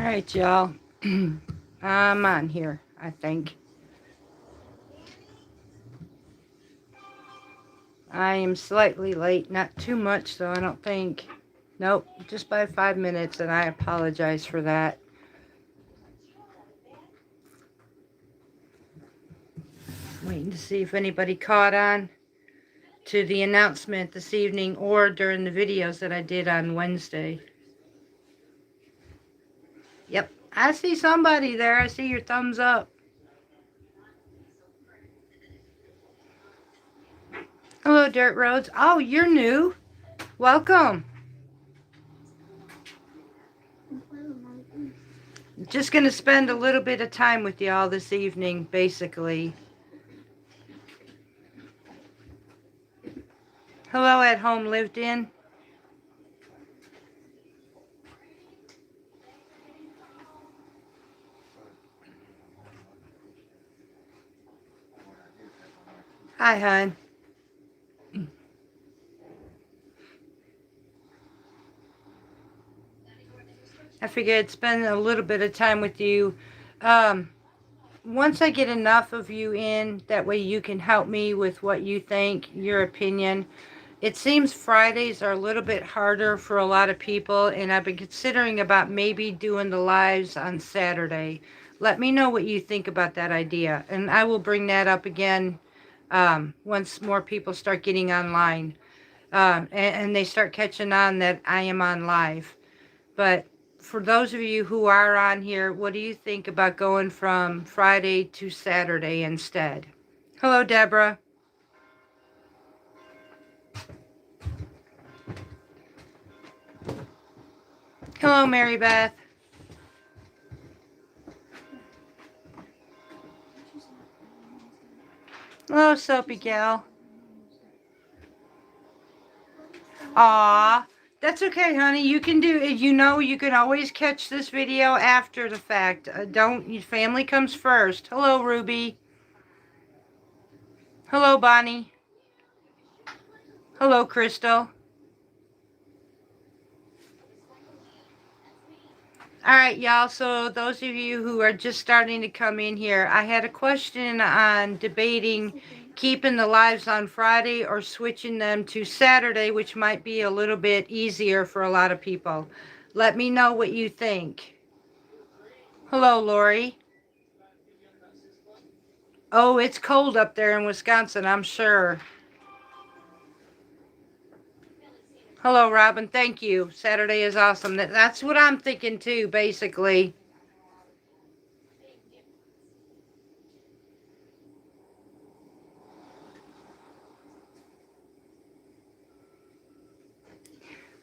right, y'all. I'm on here, I think. I am slightly late, not too much, though, I don't think. Nope, just by 5 minutes, and I apologize for that. Waiting to see if anybody caught on to the announcement this evening or during the videos that I did on Wednesday. Yep, I see somebody there. I see your thumbs up. Hello, Dirt Roads. Oh, you're new. Welcome. Just going to spend a little bit of time with y'all this evening, basically. Hello, At Home Lived In. Hi, hon. I figured I'd spend a little bit of time with you. Once I get enough of you in, that way you can help me with what you think, your opinion. It seems Fridays are a little bit harder for a lot of people, and I've been considering about maybe doing the lives on Saturday. Let me know what you think about that idea, and I will bring that up again once more people start getting online and they start catching on that I am on live. But for those of you who are on here, what do you think about going from Friday to Saturday instead? Hello, Deborah. Hello, Mary Beth. Hello, Soapy Gal. Aw, that's okay, honey. You can do it. You know, you can always catch this video after the fact. Your family comes first. Hello, Ruby. Hello, Bonnie. Hello, Crystal. All right, y'all. So those of you who are just starting to come in here, I had a question on debating keeping the lives on Friday or switching them to Saturday, which might be a little bit easier for a lot of people. Let me know what you think. Hello, Lori. Oh, it's cold up there in Wisconsin, I'm sure. Hello, Robin. Thank you. Saturday is awesome. That's what I'm thinking too, basically.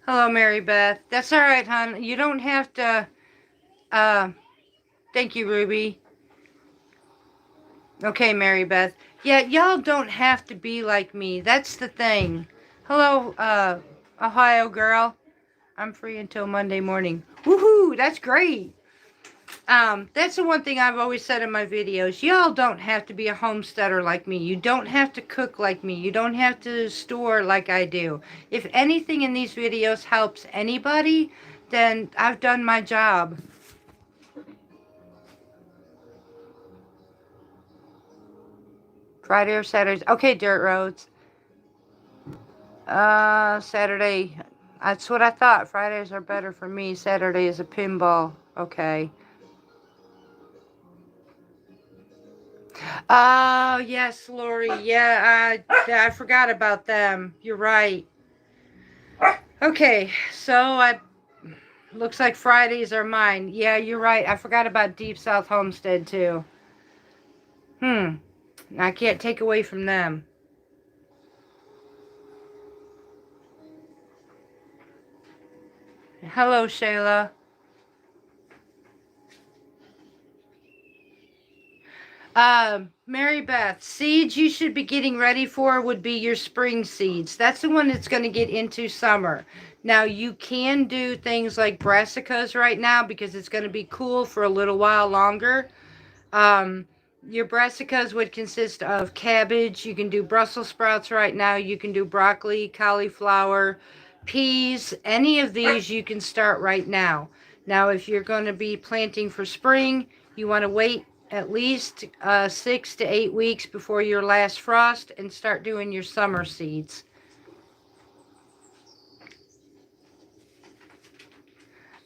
Hello, Mary Beth. That's all right, hon. You don't have to. Thank you, Ruby. Okay, Mary Beth. Yeah, y'all don't have to be like me. That's the thing. Hello, Ohio girl. I'm free until Monday morning. Woohoo! That's great. That's the one thing I've always said in my videos. Y'all don't have to be a homesteader like me. You don't have to cook like me. You don't have to store like I do. If anything in these videos helps anybody, then I've done my job. Friday or Saturday? Okay, Dirt Roads. Saturday. That's what I thought. Fridays are better for me. Saturday is a pinball. Okay. Oh, yes, Lori. Yeah, I forgot about them. You're right. Okay, so looks like Fridays are mine. Yeah, you're right. I forgot about Deep South Homestead, too. I can't take away from them. Hello, Shayla. Mary Beth, seeds you should be getting ready for would be your spring seeds. That's the one that's going to get into summer. Now, you can do things like brassicas right now because it's going to be cool for a little while longer. Your brassicas would consist of cabbage. You can do Brussels sprouts right now. You can do broccoli, cauliflower, peas. Any of these you can start right now. Now, if you're going to be planting for spring, you want to wait at least 6 to 8 weeks before your last frost and start doing your summer seeds.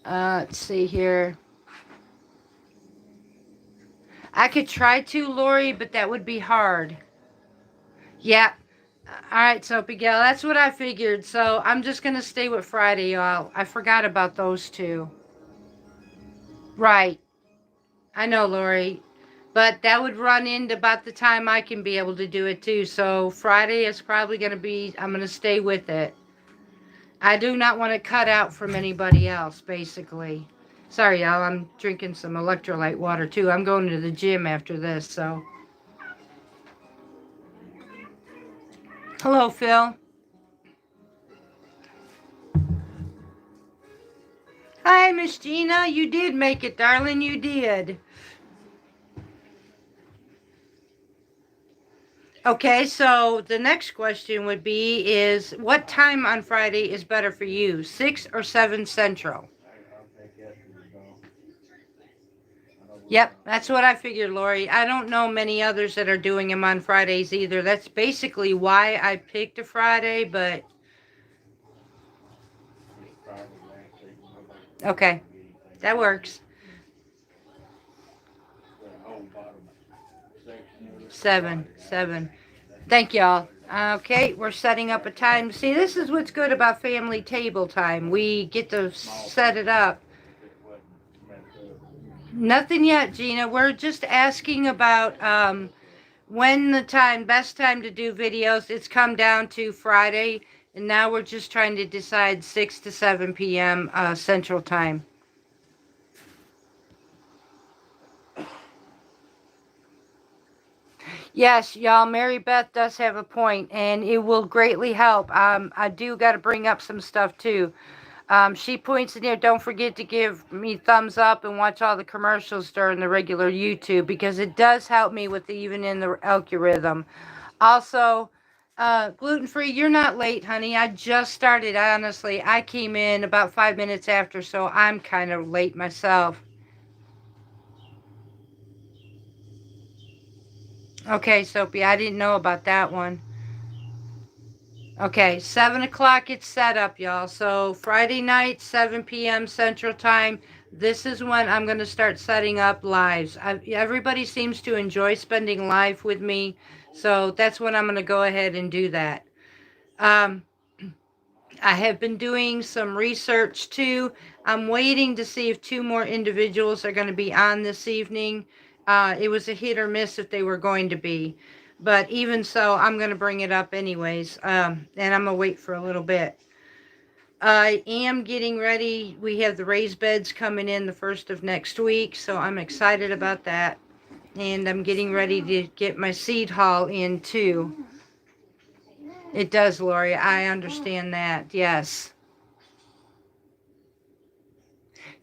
Let's see here. I could try to, Lori, but that would be hard. Yeah. All right, Soapy Gal, that's what I figured. So I'm just going to stay with Friday, y'all. I forgot about those two. Right. I know, Lori. But that would run into about the time I can be able to do it too. So Friday is probably going to be, I'm going to stay with it. I do not want to cut out from anybody else, basically. Sorry, y'all. I'm drinking some electrolyte water too. I'm going to the gym after this, so. Hello, Phil. Hi, Miss Gina. You did make it, darling. You did. Okay, so the next question would be is what time on Friday is better for you, 6 or 7 Central? Yep, that's what I figured, Lori. I don't know many others that are doing them on Fridays either. That's basically why I picked a Friday, but... Okay, that works. 7. Thank y'all. Okay, we're setting up a time. See, this is what's good about family table time. We get to set it up. Nothing yet, Gina. We're just asking about when the best time to do videos. It's come down to Friday, and now we're just trying to decide 6 to 7 p.m. Central Time. Yes, y'all, Mary Beth does have a point, and it will greatly help. I do got to bring up some stuff, too. She points in here, don't forget to give me thumbs up and watch all the commercials during the regular YouTube, because it does help me with even in the algorithm. Also, gluten-free, you're not late, honey. I just started, honestly. I came in about 5 minutes after, so I'm kind of late myself. Okay, Sophie, I didn't know about that one. Okay, 7 o'clock it's set up, y'all. So Friday night, 7 p.m. Central Time. This is when I'm going to start setting up lives. Everybody seems to enjoy spending live with me. So that's when I'm going to go ahead and do that. I have been doing some research too. I'm waiting to see if 2 more individuals are going to be on this evening. It was a hit or miss if they were going to be. But even so, I'm going to bring it up anyways. And I'm going to wait for a little bit. I am getting ready. We have the raised beds coming in the 1st of next week. So I'm excited about that. And I'm getting ready to get my seed haul in too. It does, Lori. I understand that. Yes.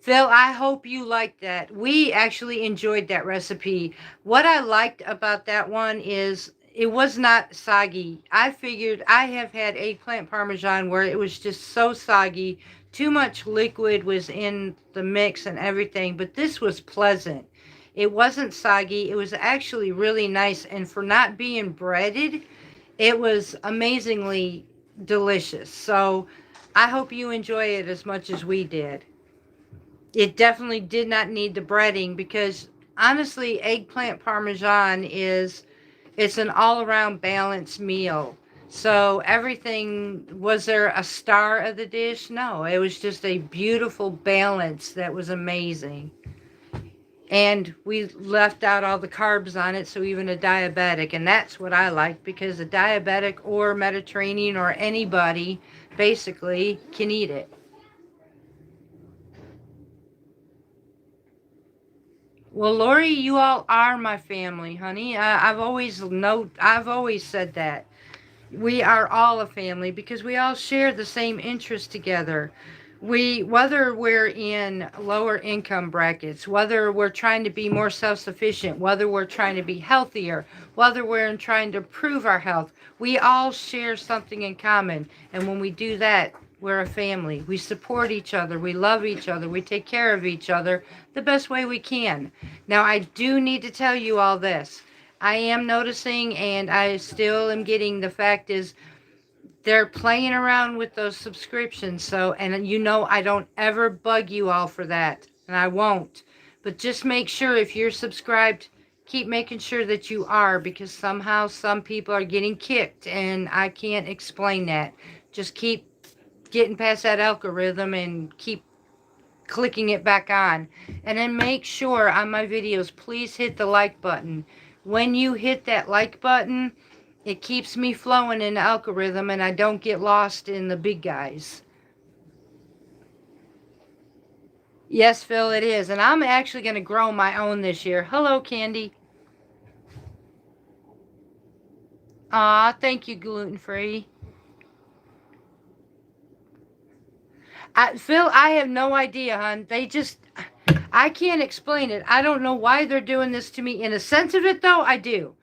Phil, I hope you liked that. We actually enjoyed that recipe. What I liked about that one is it was not soggy. I figured I have had eggplant parmesan where it was just so soggy. Too much liquid was in the mix and everything, but this was pleasant. It wasn't soggy. It was actually really nice. And for not being breaded, it was amazingly delicious. So I hope you enjoy it as much as we did. It definitely did not need the breading because honestly, eggplant parmesan it's an all-around balanced meal. So everything, was there a star of the dish? No, it was just a beautiful balance that was amazing. And we left out all the carbs on it, so even a diabetic, and that's what I like because a diabetic or Mediterranean or anybody basically can eat it. Well, Lori, you all are my family, honey. I've always said that. We are all a family because we all share the same interests together. Whether we're in lower income brackets, whether we're trying to be more self-sufficient, whether we're trying to be healthier, whether we're trying to improve our health, we all share something in common. And when we do that, We're a family. We support each other. We love each other. We take care of each other the best way we can. Now, I do need to tell you all this. I am noticing, and I still am getting, the fact is they're playing around with those subscriptions. So, and you know, I don't ever bug you all for that, and I won't. But just make sure if you're subscribed, keep making sure that you are, because somehow some people are getting kicked, and I can't explain that. Just keep getting past that algorithm and keep clicking it back on. And then make sure on my videos, please hit the like button. When you hit that like button, it keeps me flowing in the algorithm and I don't get lost in the big guys. Yes, Phil, it is. And I'm actually going to grow my own this year. Hello, Candy. Aw, thank you, gluten-free. Phil, I have no idea, hon. I can't explain it. I don't know why they're doing this to me. In a sense of it, though, I do.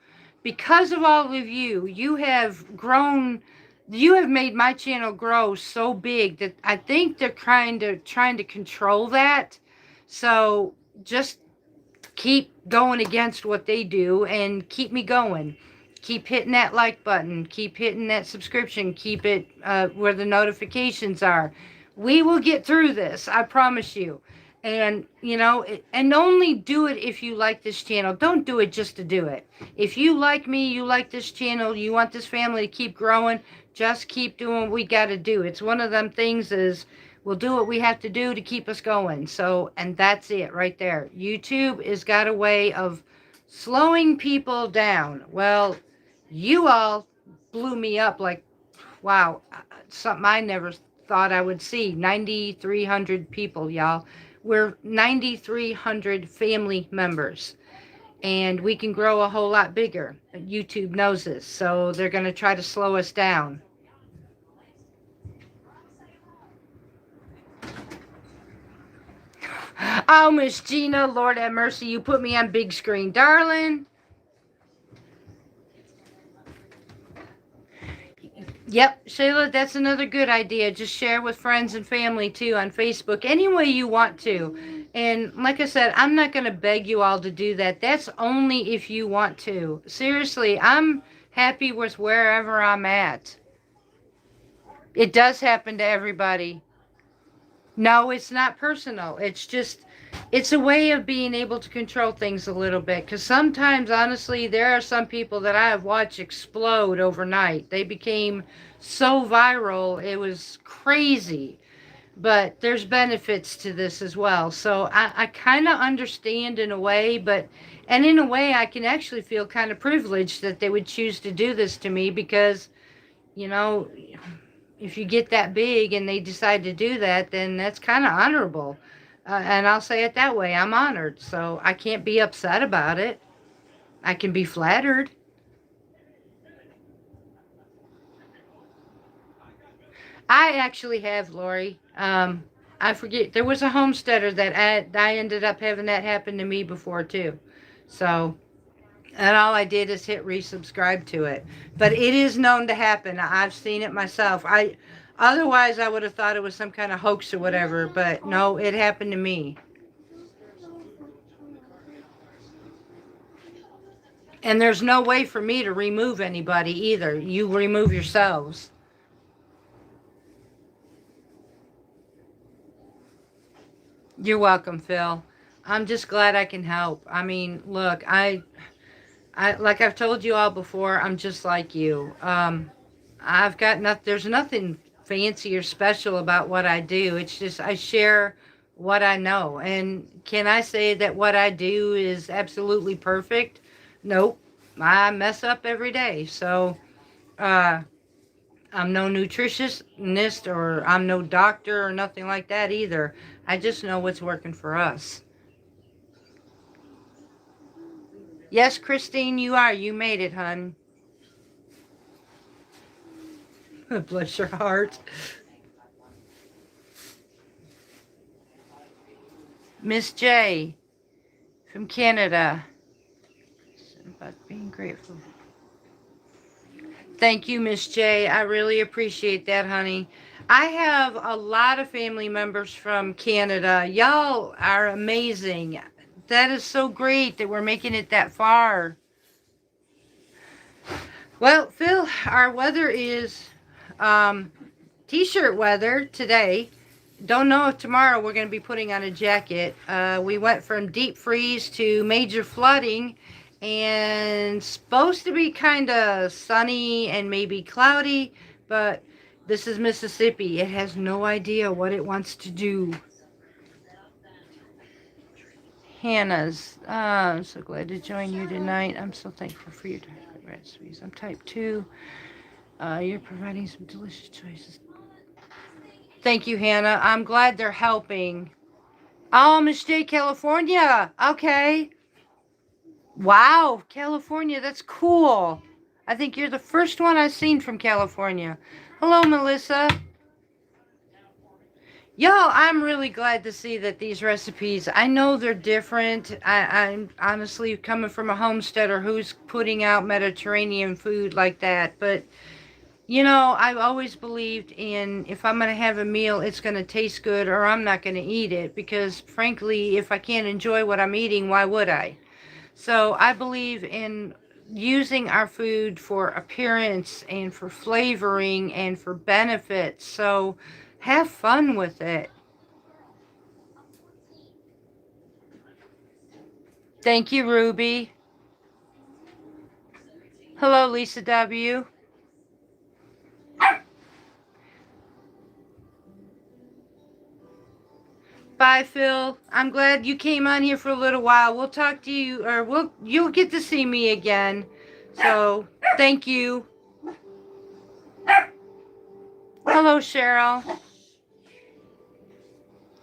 Because of all of you, you have made my channel grow so big that I think they're trying to control that. So just keep going against what they do and keep me going. Keep hitting that like button. Keep hitting that subscription. Keep it where the notifications are. We will get through this. I promise you. And, you know, and only do it if you like this channel. Don't do it just to do it. If you like me, you like this channel, you want this family to keep growing, just keep doing what we got to do. It's one of them things is we'll do what we have to do to keep us going. So, and that's it right there. YouTube has got a way of slowing people down. Well, you all blew me up like, wow, something I never thought I would see. 9,300 people, y'all. We're 9,300 family members. And we can grow a whole lot bigger. YouTube knows this. So they're going to try to slow us down. Oh, Miss Gina, Lord have mercy. You put me on big screen. Darling. Yep, Shayla, that's another good idea. Just share with friends and family, too, on Facebook, any way you want to. And like I said, I'm not going to beg you all to do that. That's only if you want to. Seriously, I'm happy with wherever I'm at. It does happen to everybody. No, it's not personal. It's just, it's a way of being able to control things a little bit. Because sometimes, honestly, there are some people that I have watched explode overnight. They became so viral. It was crazy. But there's benefits to this as well. So I kind of understand in a way, and in a way I can actually feel kind of privileged that they would choose to do this to me because, you know, if you get that big and they decide to do that, then that's kind of honorable. And I'll say it that way. I'm honored. So I can't be upset about it. I can be flattered. I actually have, Lori. I forget. There was a homesteader that I ended up having that happen to me before, too. So, and all I did is hit resubscribe to it. But it is known to happen. I've seen it myself. Otherwise, I would have thought it was some kind of hoax or whatever. But no, it happened to me. And there's no way for me to remove anybody either. You remove yourselves. You're welcome, Phil. I'm just glad I can help. I mean, look, I like I've told you all before, I'm just like you. I've got there's nothing fancy or special about what I do. It's just I share what I know. And can I say that what I do is absolutely perfect? Nope. I mess up every day. So, I'm no nutritionist or I'm no doctor or nothing like that either. I just know what's working for us. Yes, Christine, you are. You made it, hun. Bless your heart. Miss J from Canada. About being grateful. Thank you, Miss J. I really appreciate that, honey. I have a lot of family members from Canada. Y'all are amazing. That is so great that we're making it that far. Well, Phil, our weather is um, t-shirt weather today. Don't know if tomorrow we're going to be putting on a jacket. We went from deep freeze to major flooding, and supposed to be kind of sunny and maybe cloudy, but this is Mississippi. It has no idea what it wants to do. Hannah's, I'm so glad to join you tonight. I'm so thankful for your recipes. I'm type 2. You're providing some delicious choices. Thank you, Hannah. I'm glad they're helping. Oh, Miss J, California. Okay. Wow, California. That's cool. I think you're the first one I've seen from California. Hello, Melissa. Y'all, I'm really glad to see that these recipes, I know they're different. I'm honestly coming from a homesteader who's putting out Mediterranean food like that. But, you know, I've always believed in if I'm going to have a meal, it's going to taste good or I'm not going to eat it. Because, frankly, if I can't enjoy what I'm eating, why would I? So I believe in using our food for appearance and for flavoring and for benefits. So have fun with it. Thank you, Ruby. Hello, Lisa W. Bye, Phil. I'm glad you came on here for a little while. We'll talk to you, or you'll get to see me again. So, thank you. Hello, Cheryl.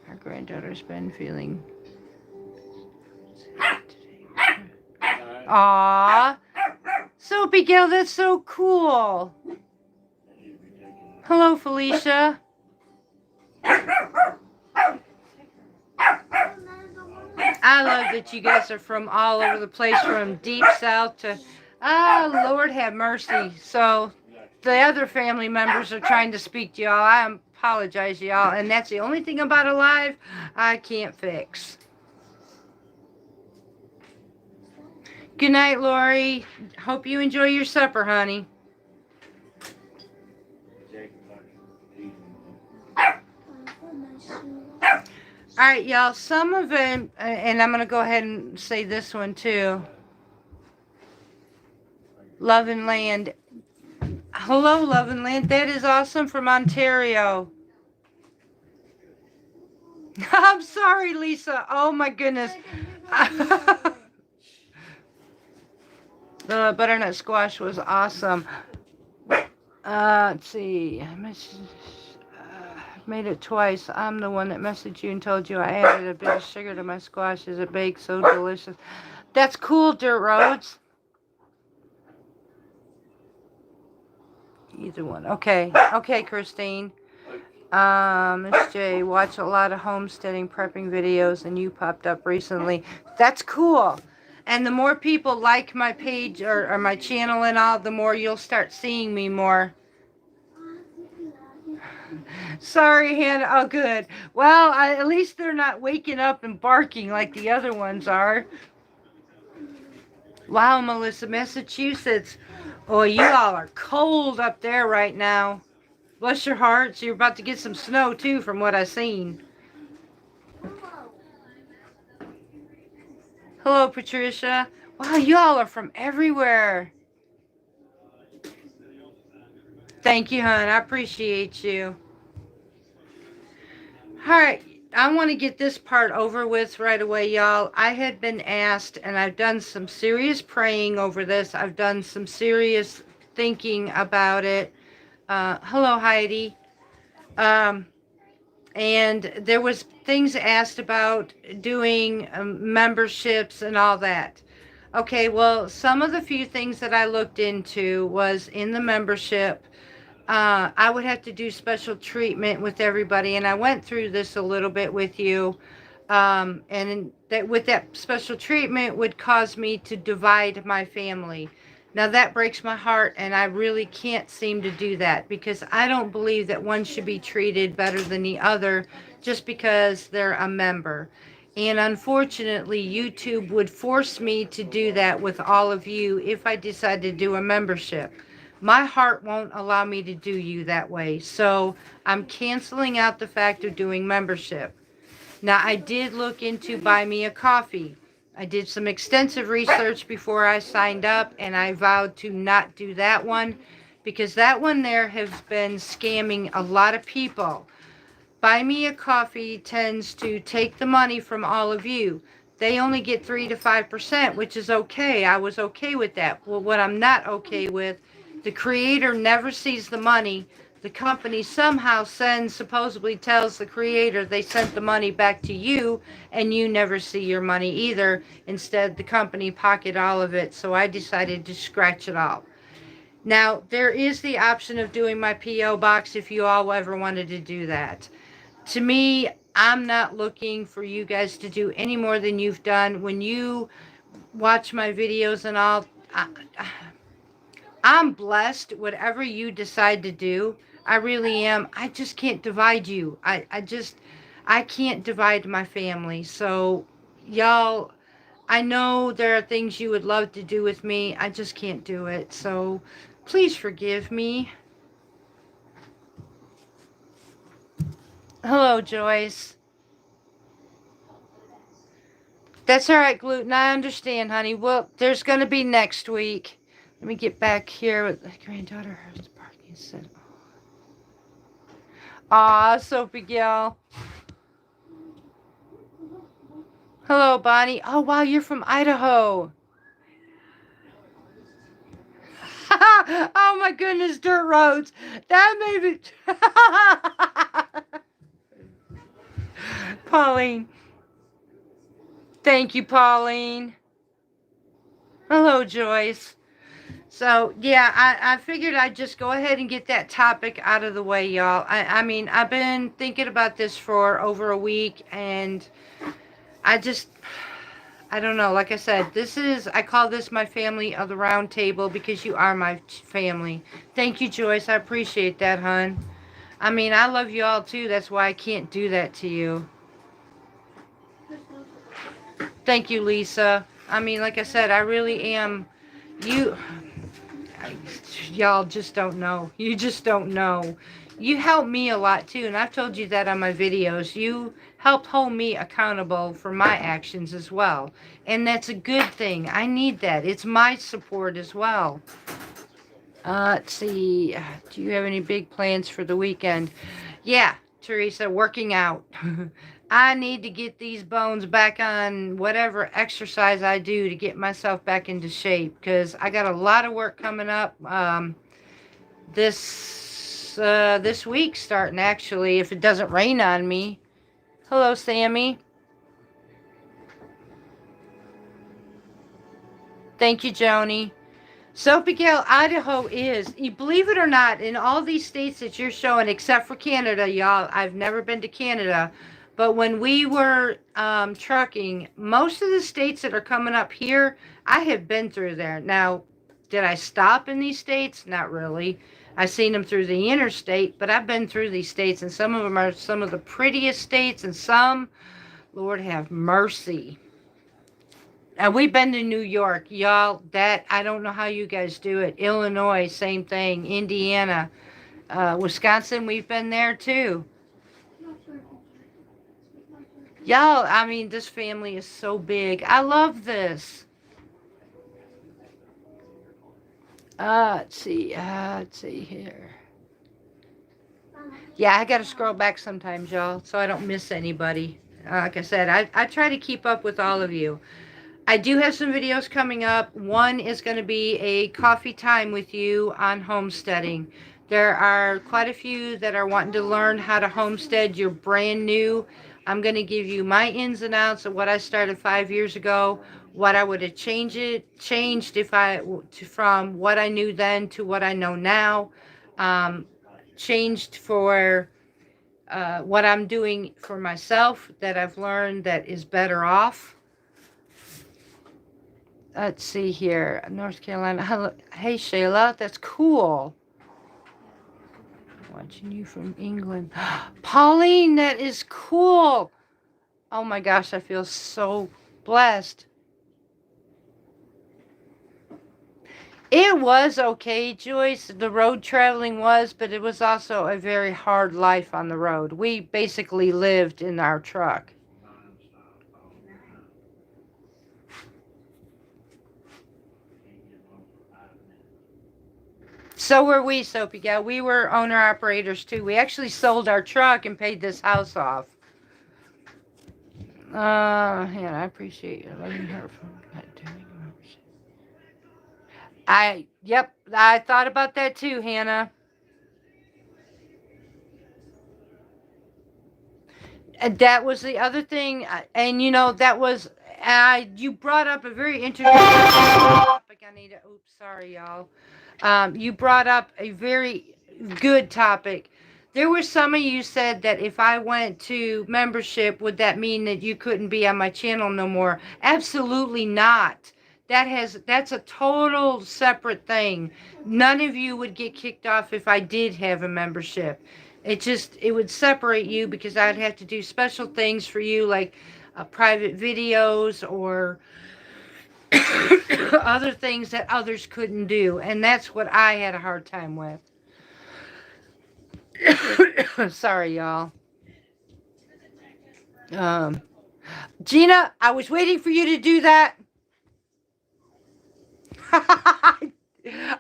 Our granddaughter's been feeling. Aww. Soapy Gal, that's so cool. Hello, Felicia. I love that you guys are from all over the place, from deep south to, Lord have mercy. So the other family members are trying to speak to y'all. I apologize, y'all. And that's the only thing about Alive I can't fix. Good night, Lori. Hope you enjoy your supper, honey. All right, y'all. Some of them, and I'm going to go ahead and say this one too. Love and Land. Hello, Love and Land. That is awesome, from Ontario. I'm sorry, Lisa. Oh, my goodness. The butternut squash was awesome. Let's see. I made it twice. I'm the one that messaged you and told you I added a bit of sugar to my squash as it baked. So delicious. That's cool, Dirt Roads. Either one. Okay. Okay, Christine. Miss J, watch a lot of homesteading prepping videos, and you popped up recently. That's cool. And the more people like my page or my channel and all, the more you'll start seeing me more. Sorry, Hannah. Oh, good. Well, at least they're not waking up and barking like the other ones are. Wow, Melissa, Massachusetts. Oh, you all are cold up there right now. Bless your hearts. You're about to get some snow, too, from what I've seen. Hello, Patricia. Wow, you all are from everywhere. Thank you, hon. I appreciate you. All right. I want to get this part over with right away, y'all. I had been asked, and I've done some serious praying over this. I've done some serious thinking about it. Hello, Heidi. And there was things asked about doing memberships and all that. Okay, well, some of the few things that I looked into was in the membership, I would have to do special treatment with everybody, and I went through this a little bit with you, and that with that special treatment would cause me to divide my family. Now that breaks my heart, and I really can't seem to do that because I don't believe that one should be treated better than the other just because they're a member. And unfortunately, YouTube would force me to do that with all of you if I decide to do a membership. My heart won't allow me to do you that way. So I'm canceling out the fact of doing membership. Now, I did look into Buy Me a Coffee. I did some extensive research before I signed up, and I vowed to not do that one because that one there has been scamming a lot of people. Buy Me a Coffee tends to take the money from all of you. They only get 3 to 5%, which is okay. I was okay with that. Well, what I'm not okay with, the creator never sees the money. The company somehow supposedly tells the creator they sent the money back to you, and you never see your money either. Instead, the company pocket all of it, so I decided to scratch it off. Now, there is the option of doing my P.O. box if you all ever wanted to do that. To me, I'm not looking for you guys to do any more than you've done. When you watch my videos and all, I'm blessed. Whatever you decide to do, I really am. I just can't divide you. I can't divide my family. So, y'all, I know there are things you would love to do with me. I just can't do it. So, please forgive me. Hello, Joyce. That's all right, Gluten. I understand, honey. Well, there's going to be next week. Let me get back here with my granddaughter. Her parking said, aw, Sophie Gill. Hello, Bonnie. Oh, wow, you're from Idaho. Oh, my goodness, dirt roads. That made me... Pauline. Thank you, Pauline. Hello, Joyce. So, yeah, I figured I'd just go ahead and get that topic out of the way, y'all. I mean, I've been thinking about this for over a week, and I don't know. Like I said, I call this my family of the round table because you are my family. Thank you, Joyce. I appreciate that, hon. I mean, I love you all, too. That's why I can't do that to you. Thank you, Lisa. I mean, like I said, I really am. You... Y'all just don't know. You just don't know. You help me a lot too, and I've told you that on my videos. You helped hold me accountable for my actions as well, and that's a good thing. I need that. It's my support as well. Let's see. Do you have any big plans for the weekend? Yeah, Teresa, working out. I need to get these bones back on whatever exercise I do to get myself back into shape because I got a lot of work coming up this week starting actually if it doesn't rain on me. Hello, Sammy. Thank you, Joni. Soapygale, Idaho is, you believe it or not, in all these states that you're showing, except for Canada, y'all. I've never been to Canada. But when we were trucking, most of the states that are coming up here, I have been through there. Now, did I stop in these states? Not really. I've seen them through the interstate, but I've been through these states, and some of them are some of the prettiest states, and some, Lord have mercy. And we've been to New York, y'all. That I don't know how you guys do it. Illinois, same thing. Indiana, Wisconsin, we've been there too. Y'all, I mean, this family is so big. I love this. Let's see here. Yeah, I gotta scroll back sometimes, y'all, so I don't miss anybody. Like I said, I try to keep up with all of you. I do have some videos coming up. One is going to be a coffee time with you on homesteading. There are quite a few that are wanting to learn how to homestead. You're brand new. I'm going to give you my ins and outs of what I started 5 years ago, what I would have changed if from what I knew then to what I know now, changed for what I'm doing for myself that I've learned that is better off. Let's see here. North Carolina. Hello. Hey, Shayla. That's cool. Watching you from England. Pauline, that is cool. Oh my gosh, I feel so blessed. It was okay, Joyce. The road traveling was, but it was also a very hard life on the road. We basically lived in our truck. So were we, Soapy Gal. We were owner-operators, too. We actually sold our truck and paid this house off. Hannah, I appreciate you letting her from yep, I thought about that, too, Hannah. And that was the other thing, and that was, you brought up a very interesting topic, Anita. Oops, sorry, y'all. You brought up a very good topic. There were some of you said that if I went to membership, would that mean that you couldn't be on my channel no more? Absolutely not. That's a total separate thing. None of you would get kicked off if I did have a membership. It would separate you because I'd have to do special things for you, like private videos or other things that others couldn't do. And that's what I had a hard time with. Sorry, y'all. Um, Gina, I was waiting for you to do that.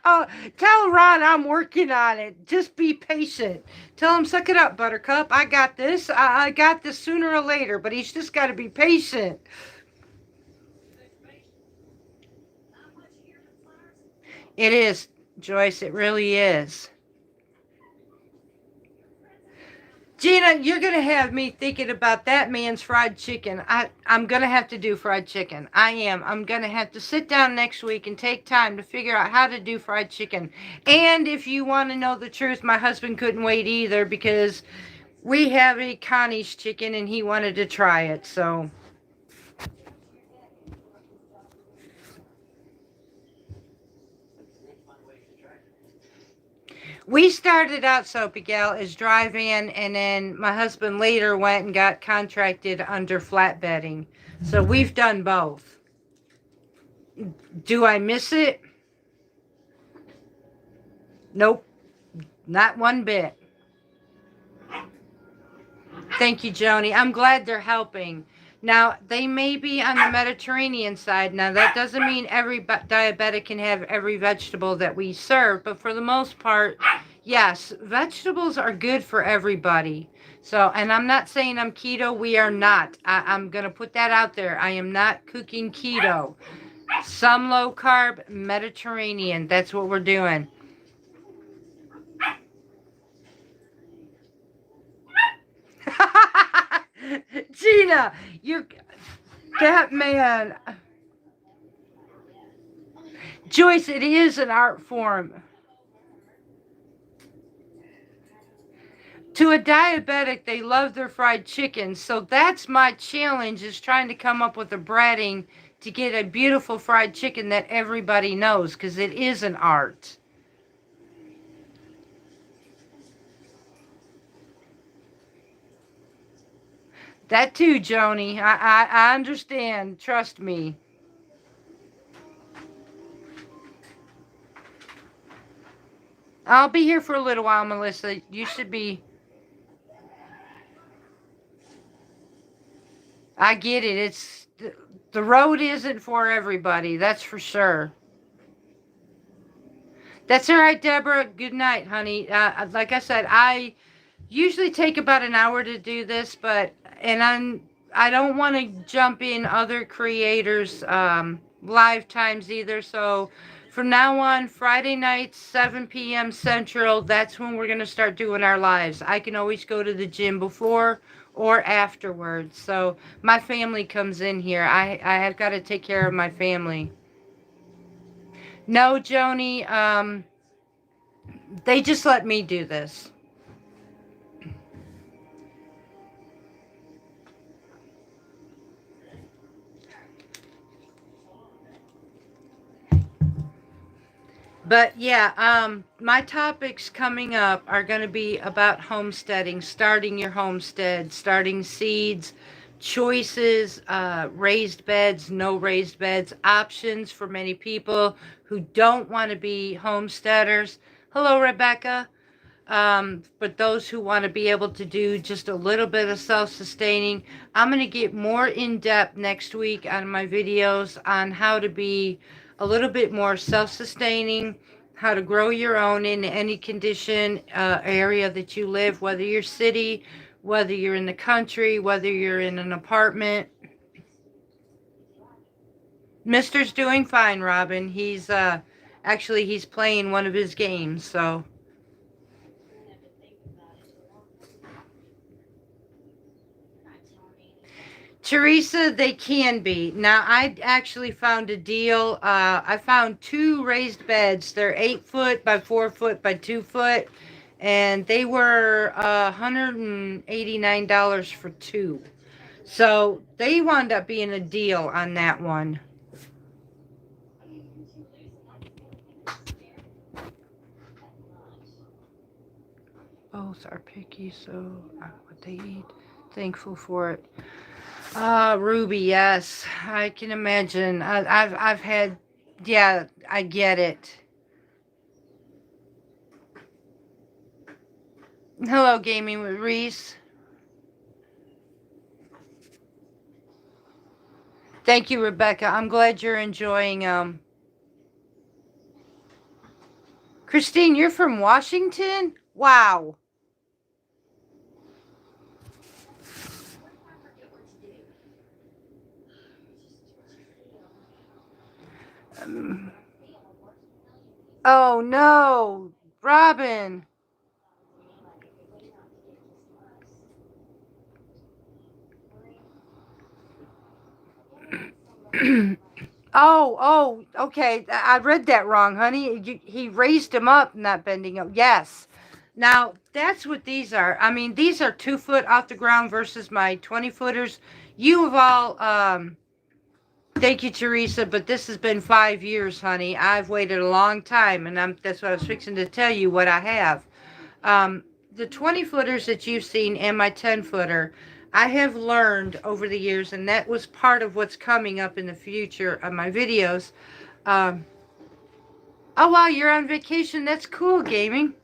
Oh, tell Ron I'm working on it. Just be patient. Tell him, suck it up, Buttercup. I got this. I got this sooner or later, but he's just got to be patient. It is, Joyce. It really is. Gina, you're going to have me thinking about that man's fried chicken. I'm going to have to do fried chicken. I am. I'm going to have to sit down next week and take time to figure out how to do fried chicken. And if you want to know the truth, my husband couldn't wait either because we have a Connie's chicken and he wanted to try it. So we started out, Soapy Gal, as drive-in, and then my husband later went and got contracted under flatbedding. So we've done both. Do I miss it? Nope, not one bit. Thank you, Joni. I'm glad they're helping. Now, they may be on the Mediterranean side. Now, that doesn't mean every diabetic can have every vegetable that we serve, but for the most part, yes, vegetables are good for everybody. So, and I'm not saying I'm keto. We are not. I'm going to put that out there. I am not cooking keto. Some low carb, Mediterranean. That's what we're doing. Gina, you're that man. Joyce, it is an art form. To a diabetic, they love their fried chicken. So that's my challenge, is trying to come up with a breading to get a beautiful fried chicken that everybody knows, because it is an art. That too, Joni. I understand. Trust me. I'll be here for a little while, Melissa. You should be. I get it. The road isn't for everybody. That's for sure. That's all right, Deborah. Good night, honey. Like I said, I usually take about an hour to do this, I don't want to jump in other creators' live times either. So from now on, Friday nights, 7 p.m. Central, that's when we're going to start doing our lives. I can always go to the gym before or afterwards. So my family comes in here. I have got to take care of my family. No, Joni, they just let me do this. But yeah, my topics coming up are going to be about homesteading, starting your homestead, starting seeds, choices, raised beds, no raised beds, options for many people who don't want to be homesteaders. Hello, Rebecca. But those who want to be able to do just a little bit of self-sustaining, I'm going to get more in depth next week on my videos on how to be a little bit more self-sustaining, how to grow your own in any condition, area that you live, whether you're city, whether you're in the country, whether you're in an apartment. Mister's doing fine, Robin. He's actually he's playing one of his games, so. Teresa, they can be. Now, I actually found a deal. I found two raised beds. They're 8 foot by 4 foot by 2 foot, and they were $189 for two. So they wound up being a deal on that one. Both are picky, so what they eat. Thankful for it. Ruby, yes, I can imagine. I've had, yeah, I get it. Hello, Gaming with Reese. Thank you, Rebecca. I'm glad you're enjoying. Christine, you're from Washington? Wow. Um, oh no, Robin. Okay. I read that wrong, honey. He raised him up, not bending up. Yes. Now, that's what these are. I mean, these are 2 foot off the ground versus my 20 footers. You have all, thank you, Teresa, but this has been 5 years, honey. I've waited a long time, and that's what I was fixing to tell you what I have. The 20 footers that you've seen and my 10 footer, I have learned over the years, and that was part of what's coming up in the future of my videos. Um, oh, wow, you're on vacation. That's cool, Gaming.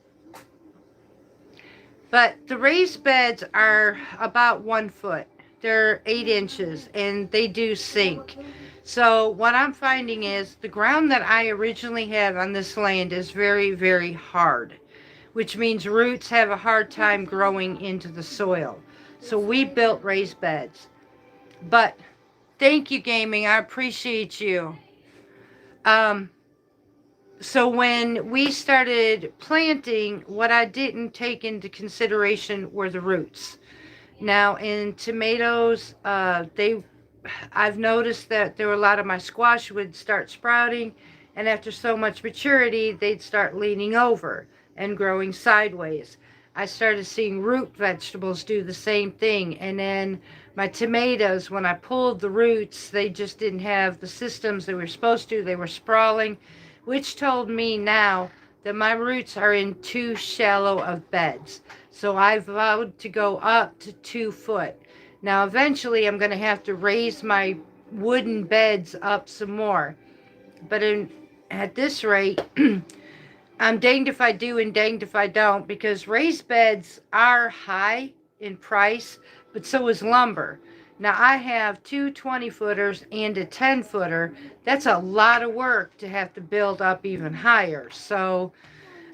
But the raised beds are about 1 foot. They're 8 inches, and they do sink. So what I'm finding is the ground that I originally have on this land is very, very hard, which means roots have a hard time growing into the soil. So we built raised beds. But thank you, Gaming. I appreciate you. Um, so when we started planting, what I didn't take into consideration were the roots. Now in tomatoes, I've noticed that there were a lot of my squash would start sprouting, and after so much maturity, they'd start leaning over and growing sideways. I started seeing root vegetables do the same thing, and then my tomatoes, when I pulled the roots, they just didn't have the systems they were supposed to. They were sprawling, which told me now that my roots are in too shallow of beds. So I vowed to go up to 2 foot. Now, eventually, I'm going to have to raise my wooden beds up some more. But at this rate, I'm danged if I do and danged if I don't, because raised beds are high in price, but so is lumber. Now, I have two 20-footers and a 10-footer. That's a lot of work to have to build up even higher. So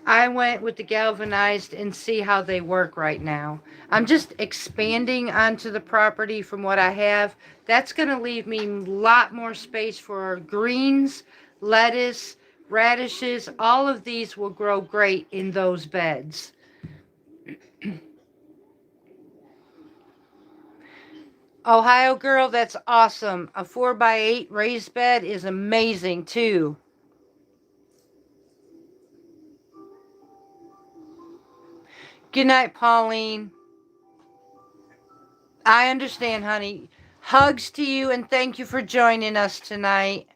I went with the galvanized and see how they work right now. I'm just expanding onto the property from what I have. That's going to leave me a lot more space for greens, lettuce, radishes. All of these will grow great in those beds. Ohio girl, that's awesome. A 4x8 raised bed is amazing too. Good night, Pauline. I understand, honey. Hugs to you, and thank you for joining us tonight.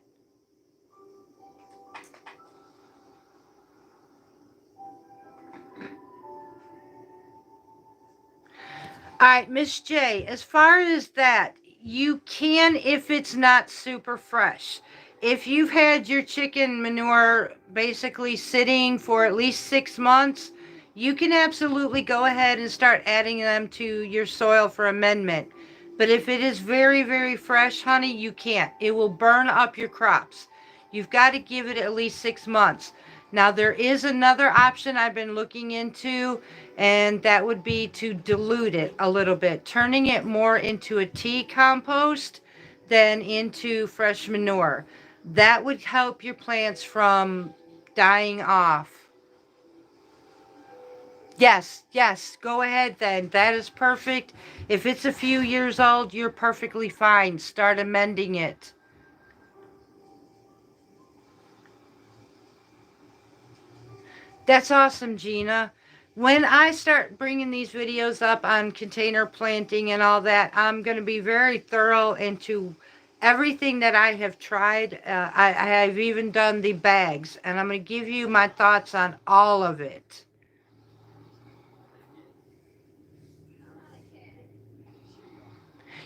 All right, Miss J, as far as that, you can if it's not super fresh. If you've had your chicken manure basically sitting for at least 6 months, you can absolutely go ahead and start adding them to your soil for amendment. But if it is very, very fresh, honey, you can't. It will burn up your crops. You've got to give it at least 6 months. Now, there is another option I've been looking into, and that would be to dilute it a little bit, turning it more into a tea compost than into fresh manure. That would help your plants from dying off. Yes, yes, go ahead then. That is perfect. If it's a few years old, you're perfectly fine. Start amending it. That's awesome, Gina. When I start bringing these videos up on container planting and all that, I'm going to be very thorough into everything that I have tried. I have even done the bags, and I'm going to give you my thoughts on all of it.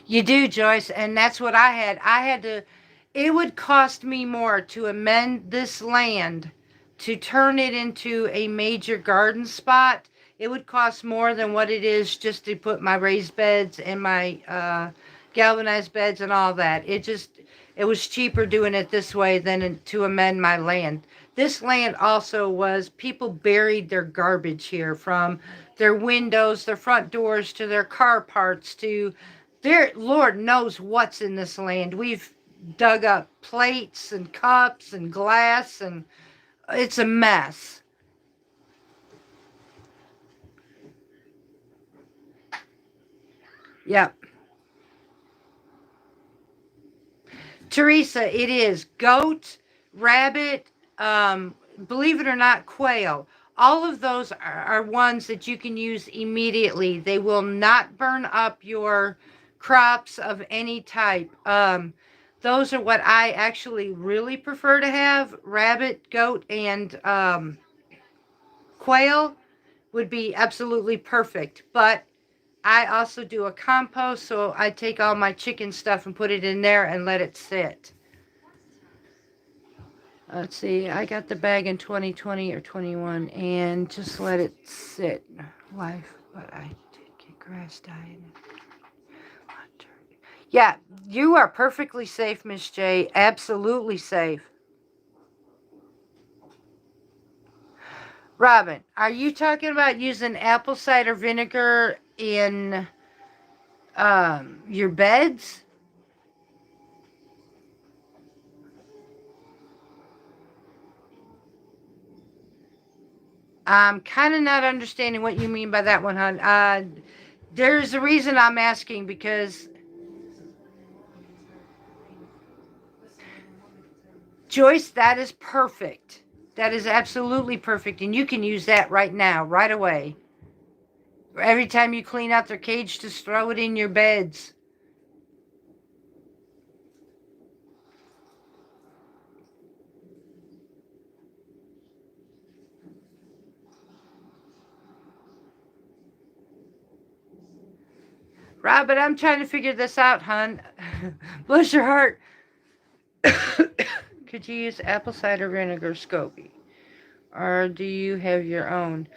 You do, Joyce, and that's what I had. It would cost me more to amend this land to turn it into a major garden spot. It would cost more than what it is just to put my raised beds and my galvanized beds and all that. It was cheaper doing it this way than to amend my land. This land also was, people buried their garbage here, from their windows, their front doors, to their car parts, to there, Lord knows what's in this land. We've dug up plates and cups and glass, and it's a mess. Yep. Teresa, it is goat, rabbit, believe it or not, quail. All of those are ones that you can use immediately. They will not burn up your crops of any type. Those are what I actually really prefer to have. Rabbit, goat, and quail would be absolutely perfect. But I also do a compost, so I take all my chicken stuff and put it in there and let it sit. Let's see, I got the bag in 2020 or 21, and just let it sit. Life, but I did get grass dying. Yeah, you are perfectly safe, Miss J. Absolutely safe. Robin, are you talking about using apple cider vinegar in your beds? I'm kind of not understanding what you mean by that one, hon. There's a reason I'm asking, because Joyce, that is perfect. That is absolutely perfect, and you can use that right now, right away. Every time you clean out their cage, just throw it in your beds. Robin, I'm trying to figure this out, hon. Bless your heart. Could you use apple cider vinegar, Scoby? Or do you have your own?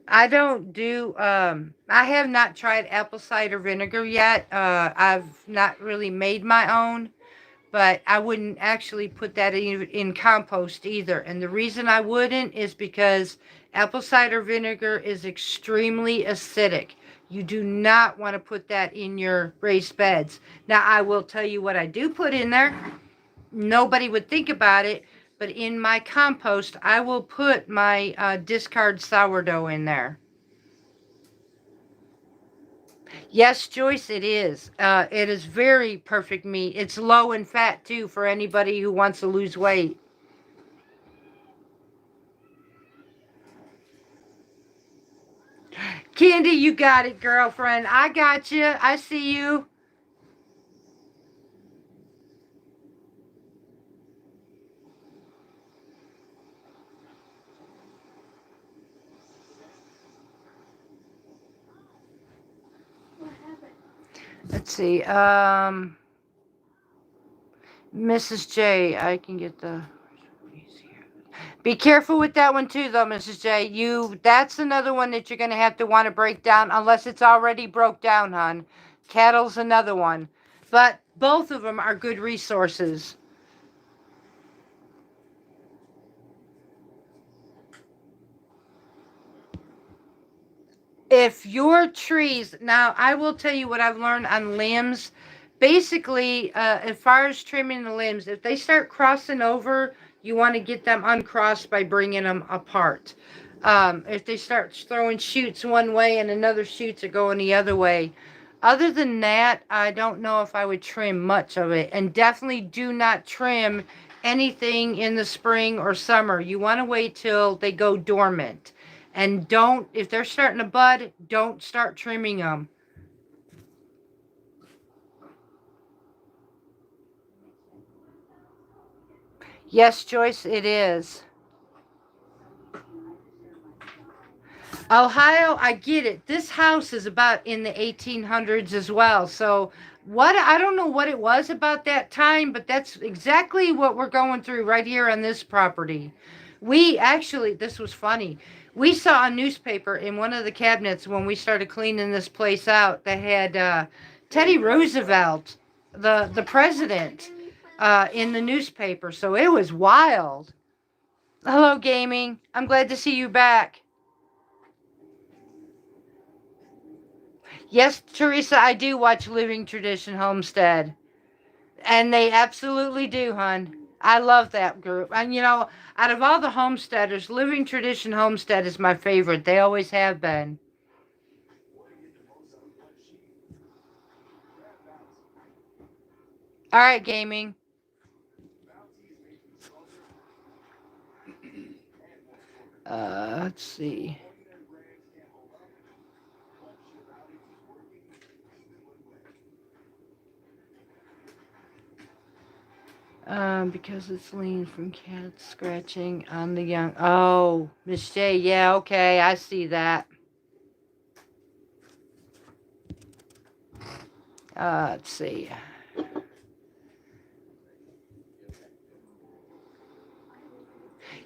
I don't do, I have not tried apple cider vinegar yet. I've not really made my own, but I wouldn't actually put that in compost either. And the reason I wouldn't is because apple cider vinegar is extremely acidic. You do not want to put that in your raised beds. Now, I will tell you what I do put in there. Nobody would think about it, but in my compost, I will put my discard sourdough in there. Yes, Joyce, it is. It is very perfect meat. It's low in fat, too, for anybody who wants to lose weight. Candy, you got it, girlfriend. I got you. I see you. see. Mrs. J, I can get the... Be careful with that one too, though, Mrs. J. That's another one that you're going to have to want to break down, unless it's already broke down, hon. Cattle's another one. But both of them are good resources. If your trees, now I will tell you what I've learned on limbs. Basically, as far as trimming the limbs, if they start crossing over, you want to get them uncrossed by bringing them apart. If they start throwing shoots one way and another shoots are going the other way. Other than that, I don't know if I would trim much of it. And definitely do not trim anything in the spring or summer. You want to wait till they go dormant. And don't, if they're starting to bud, don't start trimming them. Yes, Joyce, it is. Ohio, I get it. This house is about in the 1800s as well. So I don't know what it was about that time, but that's exactly what we're going through right here on this property. We actually, this was funny. We saw a newspaper in one of the cabinets when we started cleaning this place out that had Teddy Roosevelt, the president, in the newspaper. So it was wild. Hello, gaming. I'm glad to see you back. Yes, Teresa, I do watch Living Tradition Homestead. And they absolutely do, hon. I love that group. And, out of all the homesteaders, Living Tradition Homestead is my favorite. They always have been. All right, gaming. Let's see. Because it's lean from cats scratching on the young. Oh, Miss J. Yeah, okay, I see that. Let's see.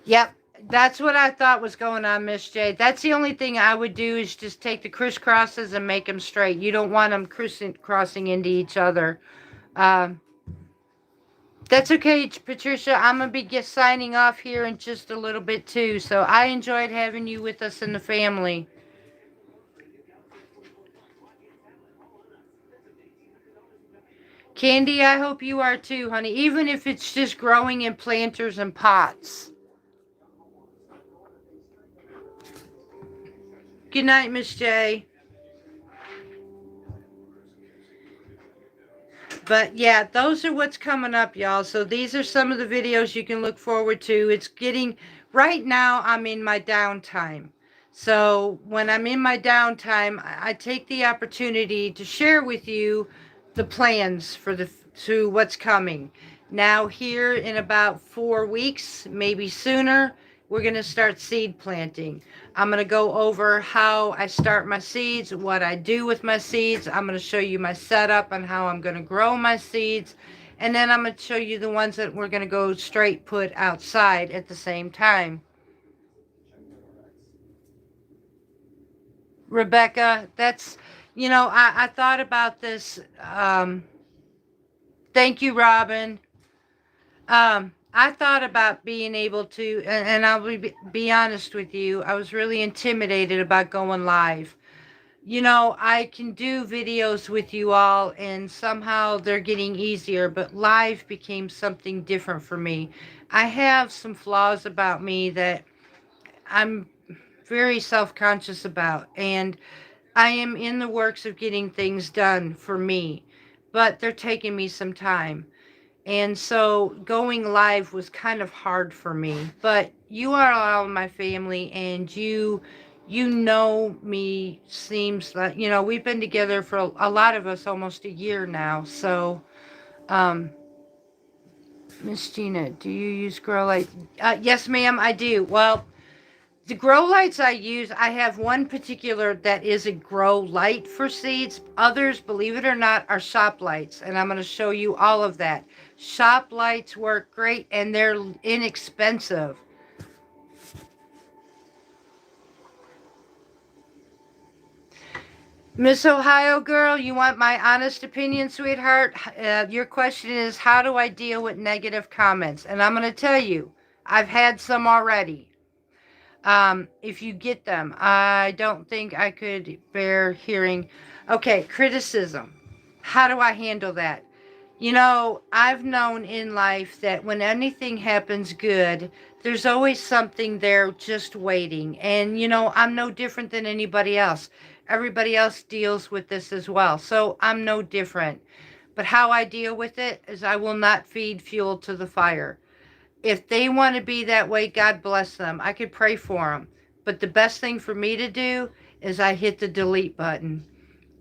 Yep, that's what I thought was going on, Miss J. That's the only thing I would do is just take the crisscrosses and make them straight. You don't want them crossing into each other. Um, That's okay, Patricia. I'm going to be signing off here in just a little bit, too. So I enjoyed having you with us in the family. Candy, I hope you are, too, honey. Even if it's just growing in planters and pots. Good night, Miss J. But yeah, those are what's coming up, y'all. So these are some of the videos you can look forward to. It's getting, right now, I'm in my downtime. So when I'm in my downtime, I take the opportunity to share with you the plans for to what's coming. Now here in about 4 weeks, maybe sooner, we're going to start seed planting. I'm going to go over how I start my seeds, what I do with my seeds. I'm going to show you my setup on how I'm going to grow my seeds. And then I'm going to show you the ones that we're going to go straight put outside at the same time. Rebecca, that's, I thought about this. Thank you, Robin. I thought about being able to, and I'll be honest with you, I was really intimidated about going live. I can do videos with you all, and somehow they're getting easier, but live became something different for me. I have some flaws about me that I'm very self-conscious about, and I am in the works of getting things done for me, but they're taking me some time. And so going live was kind of hard for me, but you are all my family, and you know me, seems like, we've been together for a lot of us almost a year now. So, Miss Gina, do you use grow light? Yes, ma'am, I do. Well, The grow lights I use, I have one particular that is a grow light for seeds. Others, believe it or not, are shop lights. And I'm going to show you all of that. Shop lights work great and they're inexpensive. Miss Ohio girl, you want my honest opinion, sweetheart? Your question is, how do I deal with negative comments? And I'm going to tell you, I've had some already. If you get them, I don't think I could bear hearing. Okay, criticism. How do I handle that? You know, I've known in life that when anything happens good, there's always something there just waiting. And, you know, I'm no different than anybody else. Everybody else deals with this as well. So I'm no different. But how I deal with it is I will not feed fuel to the fire. If they want to be that way, God bless them. I could pray for them. But the best thing for me to do is I hit the delete button.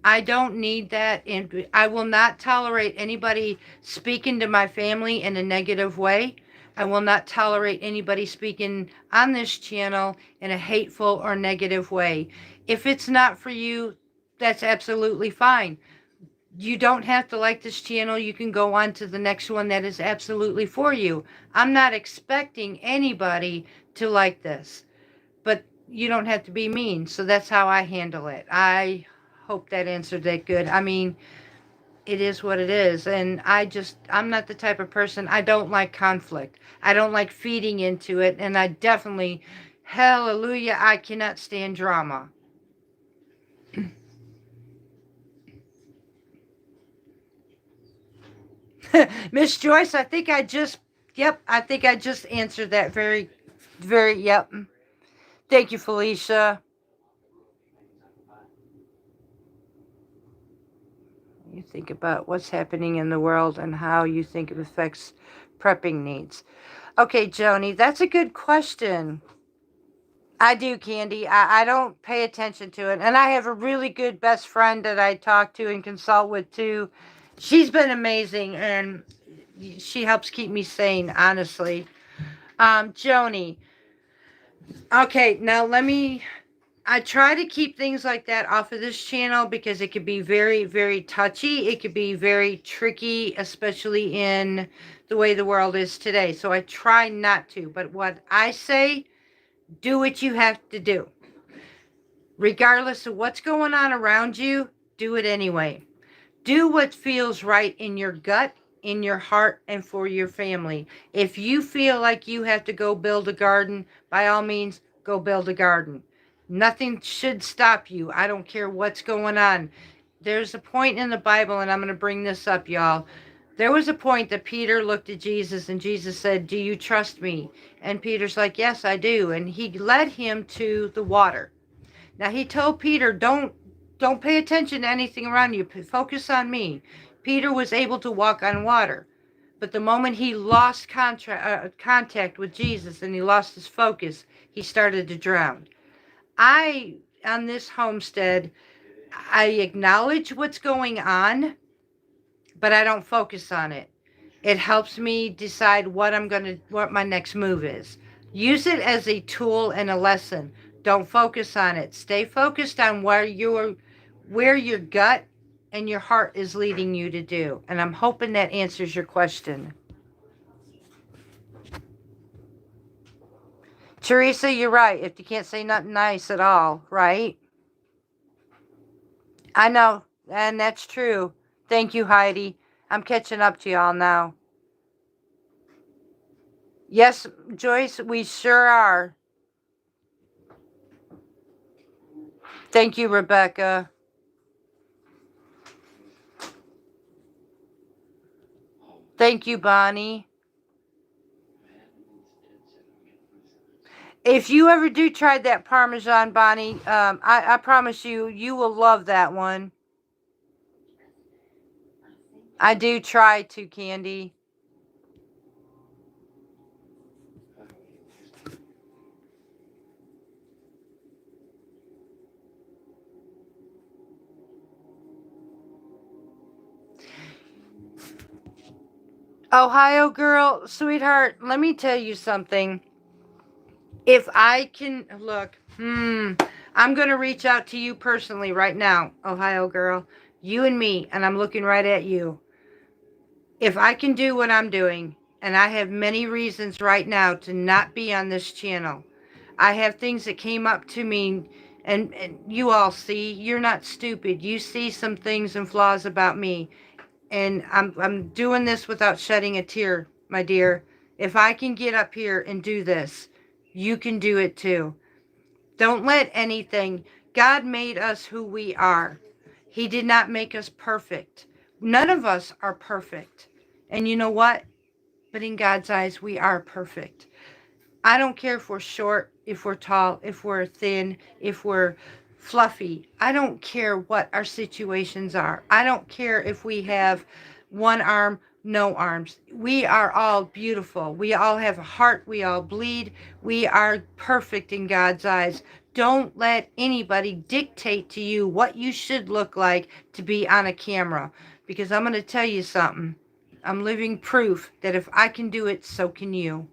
I don't need that. And I will not tolerate anybody speaking to my family in a negative way. I will not tolerate anybody speaking on this channel in a hateful or negative way. If it's not for you, that's absolutely fine. You don't have to like this channel. You can go on to the next one that is absolutely for you. I'm not expecting anybody to like this, but you don't have to be mean. So that's how I handle it. I hope that answered that good. I mean, it is what it is. And I'm not the type of person, I don't like conflict. I don't like feeding into it. And I definitely, hallelujah, I cannot stand drama. Miss Joyce, I think I just answered that yep. Thank you, Felicia. You think about what's happening in the world and how you think it affects prepping needs. Okay, Joni, that's a good question. I do, Candy. I don't pay attention to it. And I have a really good best friend that I talk to and consult with, too. She's been amazing, and she helps keep me sane, honestly. Joni. Okay, now I try to keep things like that off of this channel because it could be very, very touchy. It could be very tricky, especially in the way the world is today. So I try not to. But what I say, do what you have to do. Regardless of what's going on around you, do it anyway. Do what feels right in your gut, in your heart, and for your family. If you feel like you have to go build a garden, by all means, go build a garden. Nothing should stop you. I don't care what's going on. There's a point in the Bible, and I'm going to bring this up, y'all. There was a point that Peter looked at Jesus, and Jesus said, "Do you trust me?" And Peter's like, "Yes, I do." And he led him to the water. Now he told Peter, don't pay attention to anything around you. Focus on me. Peter was able to walk on water. But the moment he lost contact with Jesus and he lost his focus, he started to drown. On this homestead, I acknowledge what's going on, but I don't focus on it. It helps me decide what my next move is. Use it as a tool and a lesson. Don't focus on it. Stay focused on where your gut and your heart is leading you to do. And I'm hoping that answers your question. Teresa, you're right. If you can't say nothing nice at all, right? I know, and that's true. Thank you, Heidi. I'm catching up to y'all now. Yes, Joyce, we sure are. Thank you, Rebecca. Thank you, Bonnie. If you ever do try that Parmesan, Bonnie, I promise you will love that one. I do try to, Candy. Ohio girl, sweetheart, let me tell you something. If I can, look, I'm going to reach out to you personally right now, Ohio girl. You and me, and I'm looking right at you. If I can do what I'm doing, and I have many reasons right now to not be on this channel. I have things that came up to me, and you all see, you're not stupid. You see some things and flaws about me. And I'm doing this without shedding a tear, my dear. If I can get up here and do this, you can do it too. Don't let anything. God made us who we are. He did not make us perfect. None of us are perfect. And you know what? But in God's eyes, we are perfect. I don't care if we're short, if we're tall, if we're thin, if we're fluffy. I don't care what our situations are. I don't care if we have one arm, no arms. We are all beautiful. We all have a heart. We all bleed. We are perfect in God's eyes. Don't let anybody dictate to you what you should look like to be on a camera. Because I'm going to tell you something. I'm living proof that if I can do it, so can you.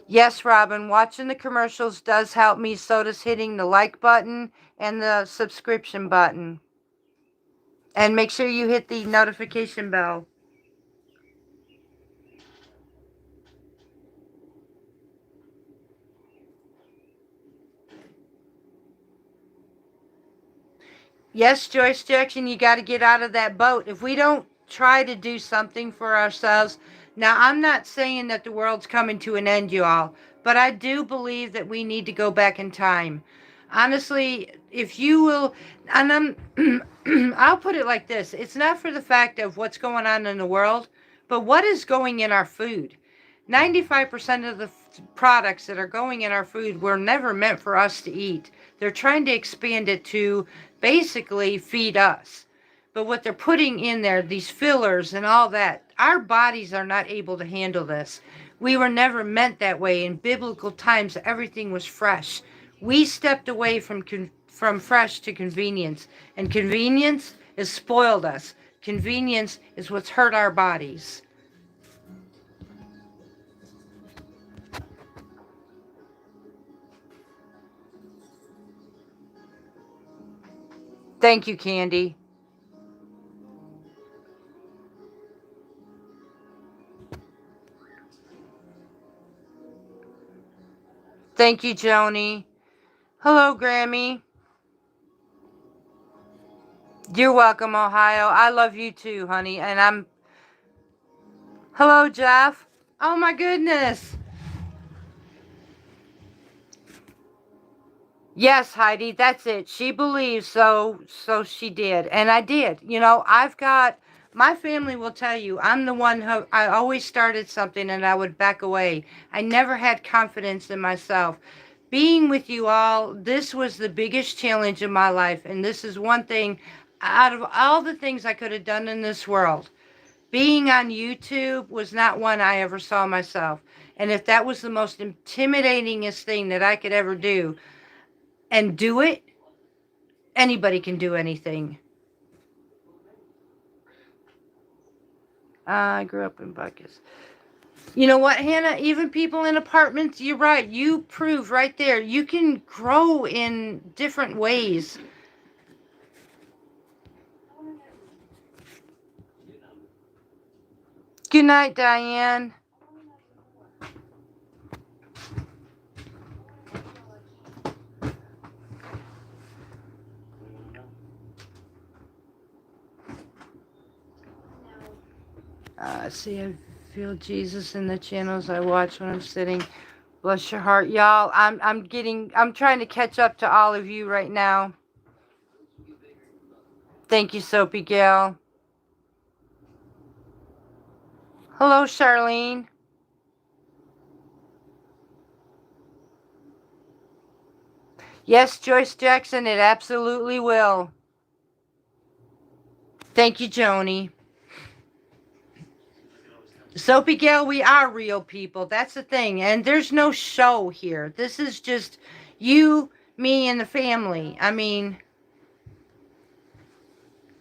Yes, Robin, watching the commercials does help me. So does hitting the like button and the subscription button. And make sure you hit the notification bell. Yes, Joyce Jackson, you got to get out of that boat. If we don't try to do something for ourselves. Now, I'm not saying that the world's coming to an end, you all, but I do believe that we need to go back in time. Honestly, if you will, and I'll put it like this. It's not for the fact of what's going on in the world, but what is going in our food. 95% of the products that are going in our food were never meant for us to eat. They're trying to expand it to basically feed us. But what they're putting in there, these fillers and all that, our bodies are not able to handle this. We were never meant that way. In biblical times, everything was fresh. We stepped away from fresh to convenience. And convenience has spoiled us. Convenience is what's hurt our bodies. Thank you, Candy. Thank you, Joni. Hello, Grammy. You're welcome, Ohio. I love you too, honey. And I'm... Hello, Jeff. Oh, my goodness. Yes, Heidi, that's it. She believes, so she did. And I did. You know, I've got... My family will tell you, I'm the one who... I always started something and I would back away. I never had confidence in myself. Being with you all, this was the biggest challenge in my life. And this is one thing, out of all the things I could have done in this world, being on YouTube was not one I ever saw myself. And if that was the most intimidatingest thing that I could ever do, and do it, anybody can do anything. I grew up in Buckus. You know what, Hannah? Even people in apartments, you're right. You prove right there. You can grow in different ways. Good night, Diane. See, I feel Jesus in the channels I watch when I'm sitting. Bless your heart, y'all. I'm trying to catch up to all of you right now. Thank you, Soapy Gal. Hello, Charlene. Yes, Joyce Jackson, it absolutely will. Thank you, Joni. Soapy Gal, we are real people. That's the thing. And there's no show here. This is just you, me, and the family. I mean,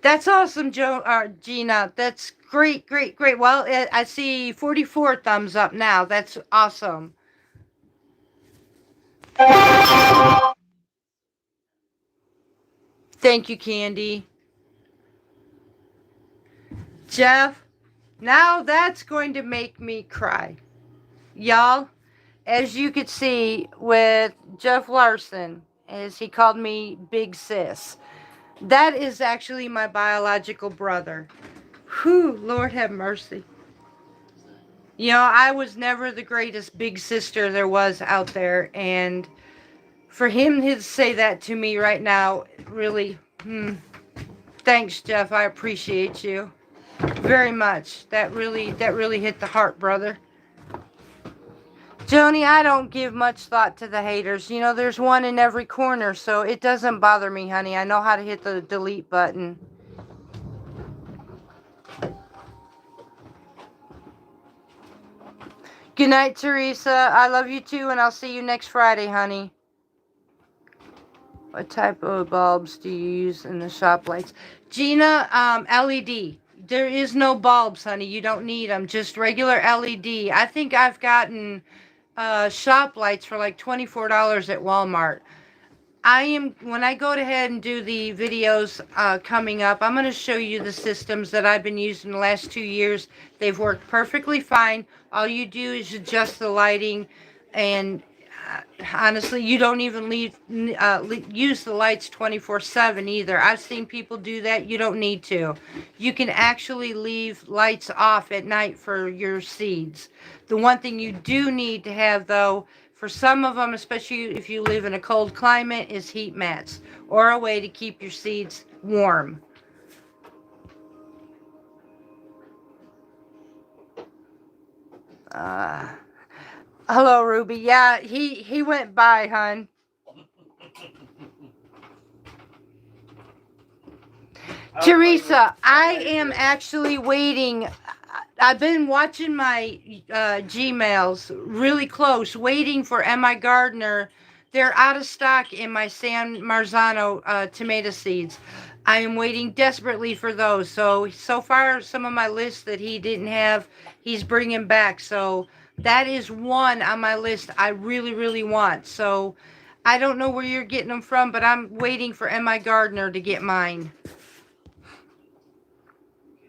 That's awesome, Gina. That's great, great, great. Well, I see 44 thumbs up now. That's awesome. Thank you, Candy. Jeff, now that's going to make me cry. Y'all, as you could see with Jeff Larson, as he called me Big Sis, that is actually my biological brother. Whew, Lord have mercy. You know, I was never the greatest big sister there was out there, and for him to say that to me right now, really, thanks, Jeff. I appreciate you very much. That really hit the heart, brother. Joni, I don't give much thought to the haters. You know, there's one in every corner, so it doesn't bother me, honey. I know how to hit the delete button. Good night, Teresa. I love you too, and I'll see you next Friday, honey. What type of bulbs do you use in the shop lights? Gina, LED. There is no bulbs, honey. You don't need them. Just regular LED. I think I've gotten shop lights for like $24 at Walmart. When I go ahead and do the videos coming up, I'm going to show you the systems that I've been using the last 2 years. They've worked perfectly fine. All you do is adjust the lighting, and honestly, you don't even use the lights 24/7 either. I've seen people do that. You don't need to. You can actually leave lights off at night for your seeds. The one thing you do need to have, though, for some of them, especially if you live in a cold climate, is heat mats or a way to keep your seeds warm. Hello, Ruby. Yeah, he went by, hun. Teresa, I am actually waiting. I've been watching my Gmails really close, waiting for M.I. Gardner. They're out of stock in my San Marzano tomato seeds. I am waiting desperately for those. So far, some of my lists that he didn't have, he's bringing back. So that is one on my list I really, really want. So I don't know where you're getting them from, but I'm waiting for M.I. Gardner to get mine.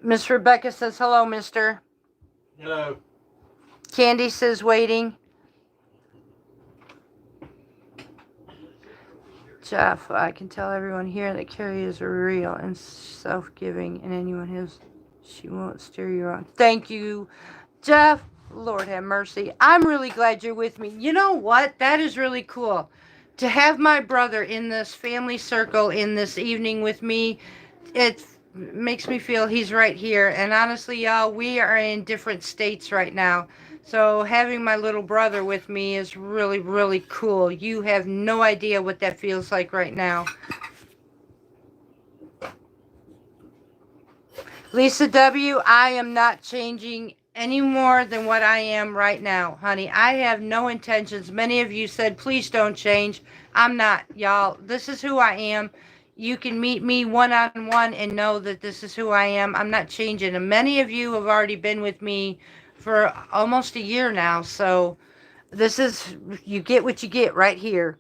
Miss Rebecca says, hello, mister. Hello. Candy says, waiting. Jeff, I can tell everyone here that Carrie is real and self-giving, and anyone she won't steer you wrong. Thank you, Jeff. Lord have mercy. I'm really glad you're with me. You know what? That is really cool. To have my brother in this family circle in this evening with me, it makes me feel he's right here. And honestly, y'all, we are in different states right now. So having my little brother with me is really, really cool. You have no idea what that feels like right now. Lisa W., I am not changing any more than what I am right now, honey. I have no intentions. Many of you said, please don't change. I'm not, y'all. This is who I am. You can meet me one-on-one and know that this is who I am. I'm not changing. And many of you have already been with me for almost a year now. So this is, you get what you get right here.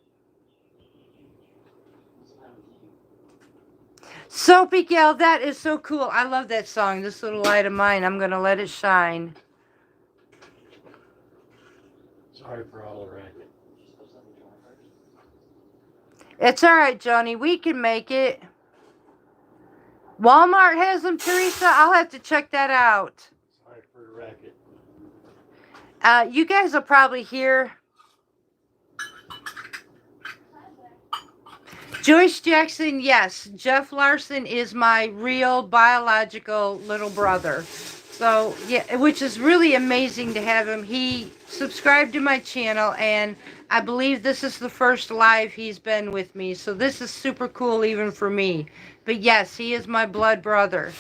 Soapy Gal, that is so cool. I love that song, This Little Light of Mine. I'm going to let it shine. Sorry for all the racket. It's all right, Johnny. We can make it. Walmart has them, Teresa. I'll have to check that out. Sorry for the racket. You guys will probably hear Joyce Jackson. Yes, Jeff Larson is my real biological little brother. So, yeah, which is really amazing to have him. He subscribed to my channel, and I believe this is the first live he's been with me. So this is super cool even for me. But yes, he is my blood brother.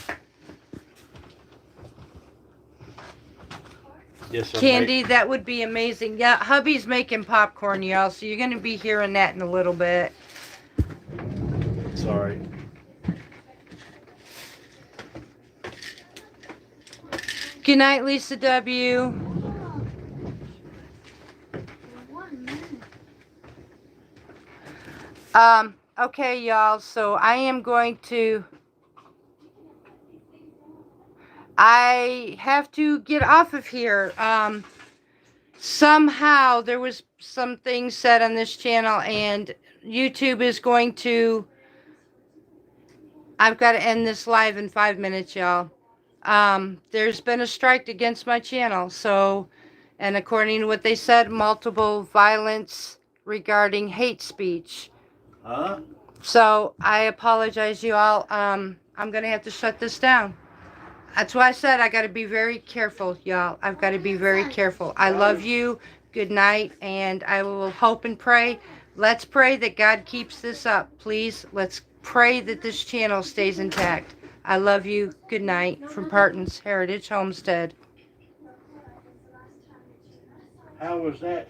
Yes, Candy, that would be amazing. Yeah, hubby's making popcorn, y'all, so you're going to be hearing that in a little bit. Sorry. Good night, Lisa W. 1 minute. Okay, y'all, so I have to get off of here. Somehow there was some things said on this channel, and YouTube is going to, I've got to end this live in 5 minutes, y'all. There's been a strike against my channel, so, and according to what they said, multiple violence regarding hate speech. Huh? So I apologize, you all. I'm gonna have to shut this down. That's why I said I gotta be very careful, y'all. I've got to be very careful. I love you. Good night, and I will hope and pray. Let's pray that God keeps this up, please. Let's pray that this channel stays intact. I love you. Good night from Parton's Heritage Homestead. How was that?